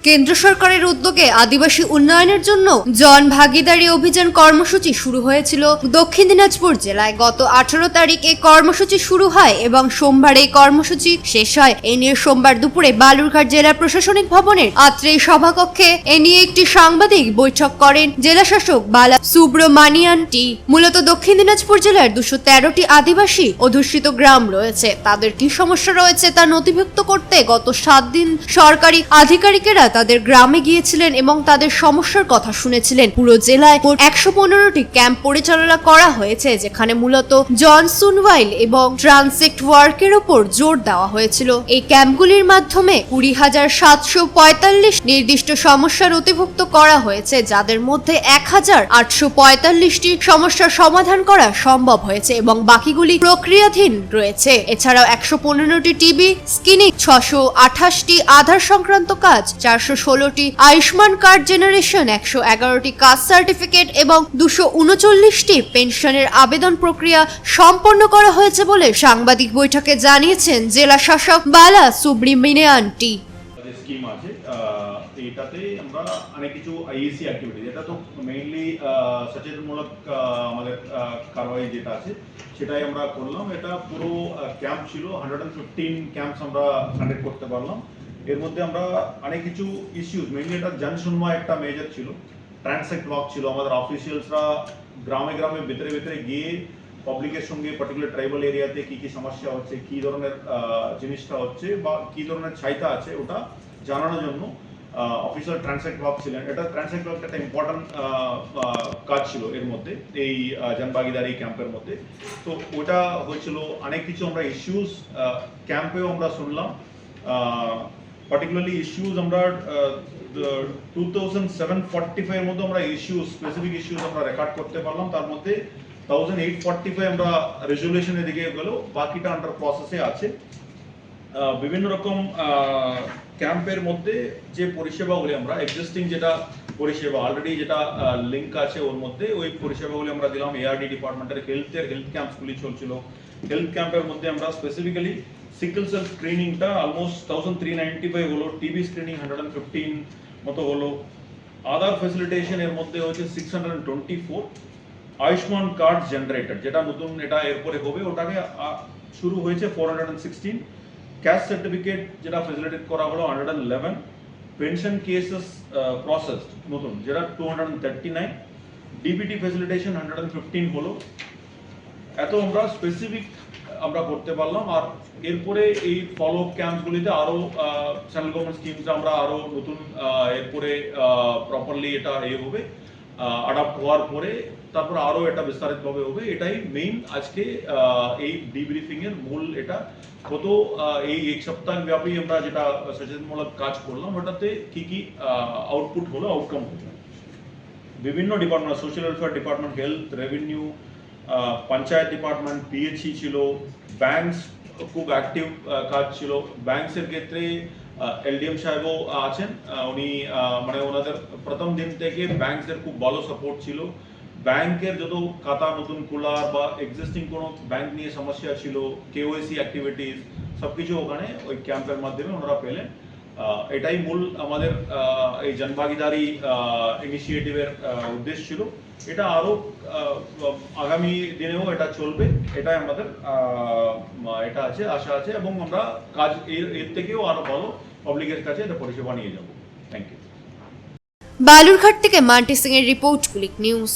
কেন্দ্র সরকারের উদ্যোগে আদিবাসী উন্নয়নের জন্য জন ভাগিদারি অভিযান কর্মসূচি শুরু হয়েছিল দক্ষিণ দিনাজপুর জেলায়। গত 18 তারিখ এই কর্মসূচি শুরু হয় এবং সোমবার এই কর্মসূচি শেষ হয়। এই নিয়ে সোমবার দুপুরে বালুরঘাট জেলা প্রশাসনিক ভবনের আত্রেয় সভাকক্ষে এ নিয়ে একটি সাংবাদিক বৈঠক করেন জেলা শাসক বালা সুব্রমানিয়ান টি। মূলত দক্ষিণ দিনাজপুর জেলার 213টি আদিবাসী অধ্যুষিত গ্রাম রয়েছে। তাদের কি সমস্যা রয়েছে তা নথিভুক্ত করতে গত 7 দিন সরকারি আধিকারিকেরা তাদের গ্রামে গিয়েছিলেন এবং তাদের সমস্যার কথা শুনেছিলেন। পুরো জেলায় 115টি ক্যাম্প পরিচালনা করা হয়েছে, যেখানে মূলত জন সুনওয়াইল এবং ট্রানসেক্ট ওয়ার্কের উপর জোর দেওয়া হয়েছিল। এই ক্যাম্পগুলির মাধ্যমে 20,745 নির্দিষ্ট সমস্যা নথিভুক্ত করা হয়েছে, যাদের মধ্যে 1,845টি সমস্যার সমাধান করা সম্ভব হয়েছে এবং বাকিগুলি প্রক্রিয়াধীন রয়েছে। এছাড়াও 115টি টিবি স্ক্রিনিং, 628টি আধার সংক্রান্ত কাজ, 416টি আয়ুষ্মান কার্ড জেনারেশন, 111টি কাস্ট সার্টিফিকেট এবং 239টি পেনশনের আবেদন প্রক্রিয়া সম্পন্ন করা হয়েছে বলে সাংবাদিক বৈঠকে জানিয়েছেন জেলা শাসক বালা সুব্রমণিয়ান টি। স্কিম আছে, এটাতে আমরা অনেক কিছু আইএসি অ্যাক্টিভিটি, এটা তো মেইনলি সচেতনমূলক আমাদের কারবাই যেটা আছে সেটাই আমরা করলাম। এটা পুরো ক্যাম্প ছিল, 115 ক্যাম্পস আমরা কন্ডাক্ট করতে পারলাম। এর মধ্যে আমরা অনেক কিছু ইস্যুস, মেইনলি এটা জনশুনওয়াই একটা মেজর ছিল, ট্রান্সেক্ট ব্লক ছিল। আমাদের অফিসিয়ালসরা গ্রামে গ্রামে ভিতরে ভিতরে গিয়ে পাবলিকের সঙ্গে পার্টিকুলার ট্রাইবাল এরিয়াতে কি কি সমস্যা হচ্ছে, কি ধরনের জিনিসটা হচ্ছে বা কি ধরনের চাহিদা আছে ওটা জানানোর জন্য অফিসিয়াল ট্রান্সেক্ট ব্লক ছিলেন। এটা ট্রান্সেক্ট ব্লক একটা ইম্পর্টেন্ট কাজ ছিল এর মধ্যে, এই জনভাগিদারি ক্যাম্পের মধ্যে। তো ওটা হয়েছিল, অনেক কিছু আমরা ইস্যুস ক্যাম্পেও আমরা শুনলাম। পার্টিকুলারলি ইস্যুস আমরা 2745 এর মধ্যে আমরা ইস্যুস, স্পেসিফিক ইস্যুস আমরা রেকর্ড করতে পারলাম। তার মধ্যে 1845 আমরা রেজলিউশনের দিকে গেল, বাকিটা আন্ডার প্রসেসে আছে। বিভিন্ন রকম ক্যাম্পের মধ্যে যে পরিষেবাগুলি আমরা এক্সিস্টিং, যেটা পরিষেবা অলরেডি যেটা লিঙ্ক আছে ওর মধ্যে, ওই পরিষেবাগুলি আমরা দিলাম। এআরডি ডিপার্টমেন্টের হেলথ ক্যাম্পসগুলি চলছিল। হেলথ ক্যাম্পের মধ্যে আমরা স্পেসিফিক্যালি সিকল সেল স্ক্রিনিংটা অলমোস্ট 1395 হলো, টিবি স্ক্রিনিং 115 মতো হলো, আদার ফ্যাসিলিটেশন এর মধ্যে হচ্ছে 624, আয়ুষ্মান কার্ড জেনারেটর যেটা নতুন, এটা এরপরে হবে, ওটাকে শুরু হয়েছে 416, ক্যাস্ট সার্টিফিকেট যেটা ফ্যাসিলিটেট করা হলো 111, পেনশন কেসেস প্রসেসড নতুন যেটা 239, ডিবিটি ফ্যাসিলিটেশন 115 হলো। এত আমরা স্পেসিফিক আমরা করতে পারলাম। আর এরপরে এই ফলো আপ ক্যাম্পসগুলিতে আরো সেন্ট্রাল গভর্নমেন্ট স্কিমস আমরা আরো নতুন এরপরে প্রপারলি এটা হবে, অ্যাডাপ্ট হওয়ার পরে তারপর আরো এটা বিস্তারিতভাবে হবে। এটাই মেইন আজকে এই ডিব্রিফিং এর মূল। এটা কত এই এক সপ্তাহ ব্যাপী আমরা যেটা সচেতনমূলক কাজ করলাম, ওটাতে কি কি আউটপুট হলো, আউটকাম হলো। বিভিন্ন department, social welfare department, health, revenue, panchayat department, PHE ছিল, ব্যাংকস খুব অ্যাক্টিভ কাজ ছিল। ব্যাংকসের ক্ষেত্রে এলডিএম সাহেবও আছেন, উনি মানে ওনাদের প্রথম দিন থেকে ব্যাংকসের খুব ভালো সাপোর্ট ছিল। ব্যাংকের যত খাতা নতুন খোলা বা এক্সিস্টিং কোনো ব্যাংক নিয়ে সমস্যা ছিল, কেওয়াইসি অ্যাক্টিভিটিস সবকিছু ওখানে ওই ক্যাম্পের মাধ্যমে ওনারা পেলেন। এটাই মূল আমাদের এই জনভাগিদারি ইনিশিয়েটিভের উদ্দেশ্য ছিল। এটা আরো আগামী দিনেও এটা চলবে, এটাই আমাদের এটা আছে, আশা আছে, এবং আমরা কাজ এর থেকেও আরো ভালো পাবলিকের কাছে এটা পরিষেবা নিয়ে যাব। Thank you. বালুরঘাট থেকে মান্টি সিং এর রিপোর্ট, কুলিক নিউজ।